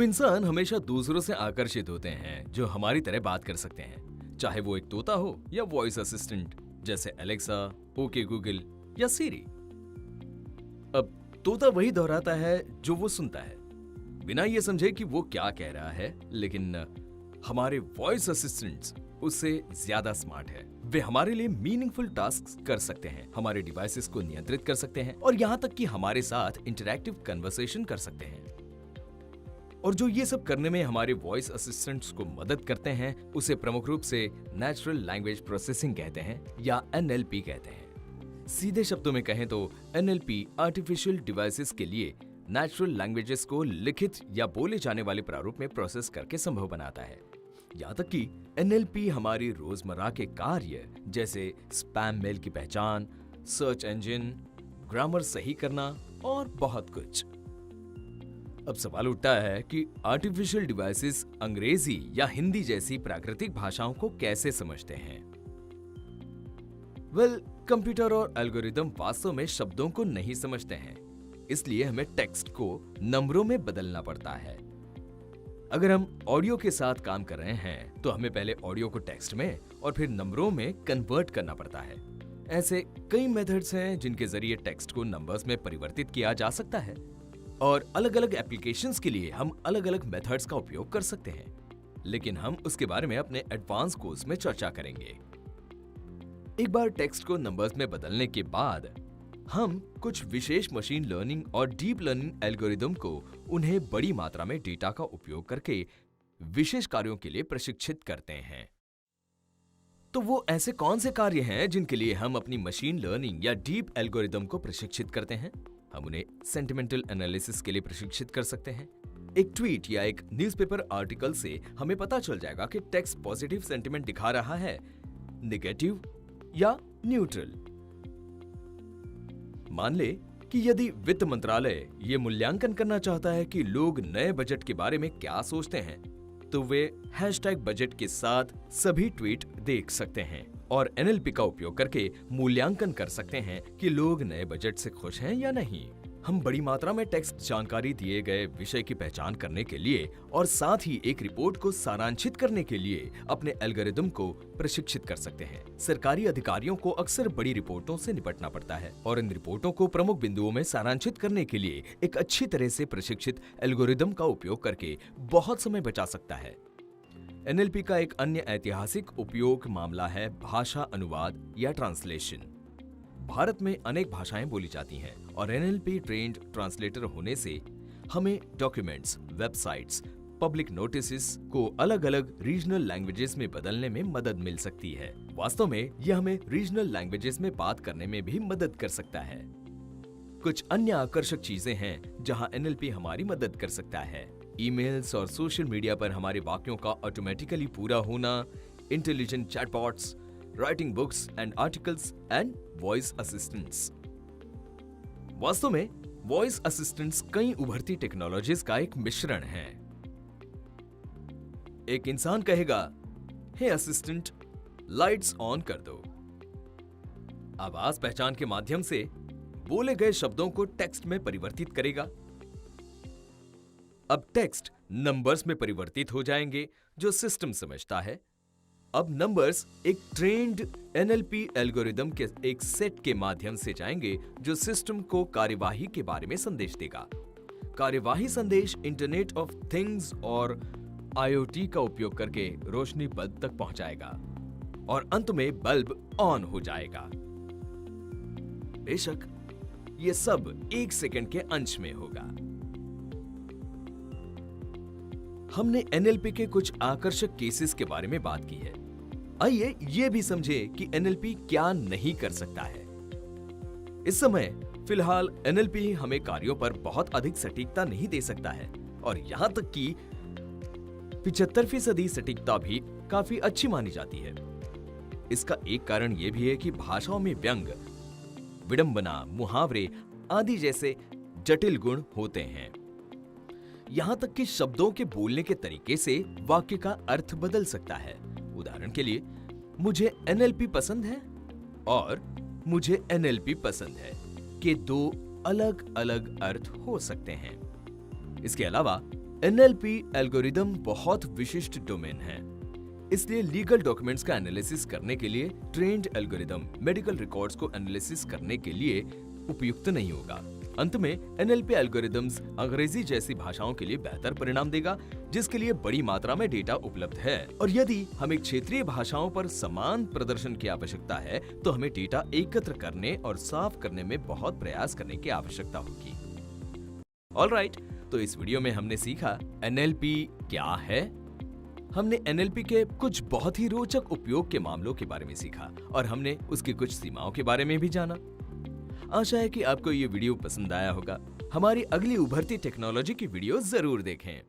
हम इंसान हमेशा दूसरों से आकर्षित होते हैं जो हमारी तरह बात कर सकते हैं, चाहे वो एक तोता हो या वॉइस असिस्टेंट जैसे एलेक्सा, ओके गूगल या सीरी। अब तोता वही दोहराता है जो वो सुनता है, बिना ये समझे कि वो क्या कह रहा है। लेकिन हमारे वॉइस असिस्टेंट्स उससे ज्यादा स्मार्ट है। वे हमारे लिए मीनिंगफुल टास्क कर सकते हैं, हमारे डिवाइसेस को नियंत्रित कर सकते हैं और यहाँ तक कि हमारे साथ इंटरैक्टिव कन्वर्सेशन कर सकते हैं। और जो ये सब करने में हमारे वॉइस असिस्टेंट्स को मदद करते हैं, उसे प्रमुख रूप से नेचुरल लैंग्वेज प्रोसेसिंग कहते हैं या एनएलपी कहते हैं। सीधे शब्दों में कहें तो एनएलपी आर्टिफिशियल डिवाइसेस के लिए नेचुरल लैंग्वेजेस को लिखित या बोले जाने वाले प्रारूप में प्रोसेस करके संभव बनाता है। यहाँ तक कि एनएलपी हमारी रोजमर्रा के कार्य जैसे स्पैम मेल की पहचान, सर्च इंजन, ग्रामर सही करना और बहुत कुछ। अब सवाल उठता है कि आर्टिफिशियल डिवाइसेस अंग्रेजी या हिंदी जैसी प्राकृतिक भाषाओं को कैसे समझते हैं। कंप्यूटर और एल्गोरिदम वास्तव में शब्दों को नहीं समझते हैं, इसलिए हमें टेक्स्ट को नंबरों में बदलना पड़ता है। अगर हम ऑडियो के साथ काम कर रहे हैं तो हमें पहले ऑडियो को टेक्स्ट में और फिर नंबरों में कन्वर्ट करना पड़ता है। ऐसे कई मेथड्स हैं जिनके जरिए टेक्स्ट को नंबर्स में परिवर्तित किया जा सकता है और अलग अलग एप्लीकेशंस के लिए हम अलग अलग मेथड्स का उपयोग कर सकते हैं, लेकिन हम उसके बारे में अपने एडवांस कोर्स में चर्चा करेंगे। एक बार टेक्स्ट को नंबर्स में बदलने के बाद हम कुछ विशेष मशीन लर्निंग और डीप लर्निंग एल्गोरिदम को उन्हें बड़ी मात्रा में डेटा का उपयोग करके विशेष कार्यों के लिए प्रशिक्षित करते हैं। तो वो ऐसे कौन से कार्य हैं जिनके लिए हम अपनी मशीन लर्निंग या डीप एल्गोरिदम को प्रशिक्षित करते हैं? हम उन्हें सेंटिमेंटल एनालिसिस के लिए प्रशिक्षित कर सकते हैं। एक ट्वीट या एक न्यूज़पेपर आर्टिकल से हमें पता चल जाएगा कि टेक्स्ट पॉजिटिव सेंटिमेंट दिखा रहा है, नेगेटिव या न्यूट्रल। मान ले कि यदि वित्त मंत्रालय ये मूल्यांकन करना चाहता है कि लोग नए बजट के बारे में क्या सोचते हैं, तो वे #बजट के साथ सभी ट्वीट देख सकते हैं और एनएलपी का उपयोग करके मूल्यांकन कर सकते हैं कि लोग नए बजट से खुश हैं या नहीं। हम बड़ी मात्रा में टेक्स्ट जानकारी दिए गए विषय की पहचान करने के लिए और साथ ही एक रिपोर्ट को सारांशित करने के लिए अपने एल्गोरिदम को प्रशिक्षित कर सकते हैं। सरकारी अधिकारियों को अक्सर बड़ी रिपोर्टों से निपटना पड़ता है और इन रिपोर्टों को प्रमुख बिंदुओं में सारांशित करने के लिए एक अच्छी तरह से प्रशिक्षित एल्गोरिदम का उपयोग करके बहुत समय बचा सकता है। एनएलपी का एक अन्य ऐतिहासिक उपयोग मामला है भाषा अनुवाद या ट्रांसलेशन। भारत में अनेक भाषाएं बोली जाती हैं और एनएलपी ट्रेन्ड ट्रांसलेटर होने से हमें डॉक्यूमेंट्स, वेबसाइट्स, पब्लिक नोटिसेस को अलग अलग रीजनल लैंग्वेजेस में बदलने में मदद मिल सकती है। वास्तव में यह हमें रीजनल लैंग्वेजेस में बात करने में भी मदद कर सकता है। कुछ अन्य आकर्षक चीजें हैं जहां एनएलपी हमारी मदद कर सकता है। ईमेल्स और सोशल मीडिया पर हमारे वाक्यों का ऑटोमेटिकली पूरा होना, intelligent chatbots, writing books and articles and voice assistants. वास्तव में वॉइस असिस्टेंट्स कई उभरती टेक्नोलॉजीज का एक मिश्रण है। एक इंसान कहेगा, हे असिस्टेंट, लाइट्स ऑन कर दो। आवाज पहचान के माध्यम से बोले गए शब्दों को टेक्स्ट में परिवर्तित करेगा। अब टेक्स्ट नंबर्स में परिवर्तित हो जाएंगे जो सिस्टम समझता है। अब नंबर्स एक ट्रेन्ड एनएलपी एल्गोरिदम के एक सेट के माध्यम से जाएंगे जो सिस्टम को कार्यवाही के बारे में संदेश देगा। कार्यवाही संदेश इंटरनेट ऑफ थिंग्स और आईओटी का उपयोग करके रोशनी बल्ब तक पहुंचाएगा और अंत में बल्ब ऑन हो जाएगा। बेशक ये सब 1 सेकंड के अंश में होगा। हमने एनएलपी के कुछ आकर्षक केसेस के बारे में बात की है। आइए ये भी समझे कि एनएलपी क्या नहीं कर सकता है। इस समय फिलहाल एनएलपी हमें कार्यों पर बहुत अधिक सटीकता नहीं दे सकता है और यहां तक कि 75% सटीकता भी काफी अच्छी मानी जाती है। इसका एक कारण यह भी है कि भाषाओं में व्यंग, विडंबना, मुहावरे आदि जैसे जटिल गुण होते हैं। यहां तक कि शब्दों के बोलने के तरीके से वाक्य का अर्थ बदल सकता है। उदाहरण के लिए, मुझे एनएलपी पसंद है और मुझे एनएलपी पसंद है के 2 अलग अलग अर्थ हो सकते हैं। इसके अलावा NLP एल्गोरिदम बहुत विशिष्ट डोमेन है, इसलिए लीगल डॉक्यूमेंट्स का एनालिसिस करने के लिए ट्रेंड एल्गोरिदम मेडिकल रिकॉर्ड्स को एनालिसिस करने के लिए उपयुक्त नहीं होगा। अंत में NLP एल्गोरिदम्स अंग्रेजी जैसी भाषाओं के लिए बेहतर परिणाम देगा, जिसके लिए बड़ी मात्रा में डेटा उपलब्ध है। और यदि हमें क्षेत्रीय भाषाओं पर समान प्रदर्शन की आवश्यकता है, तो हमें डेटा एकत्र करने और साफ करने में बहुत प्रयास करने की आवश्यकता होगी। ऑलराइट, तो इस वीडियो में हमने सीखा NLP क्या है। हमने NLP के कुछ बहुत ही रोचक उपयोग के मामलों के बारे में सीखा और हमने उसकी कुछ सीमाओं के बारे में भी जाना। आशा है कि आपको ये वीडियो पसंद आया होगा। हमारी अगली उभरती टेक्नोलॉजी की वीडियो जरूर देखें।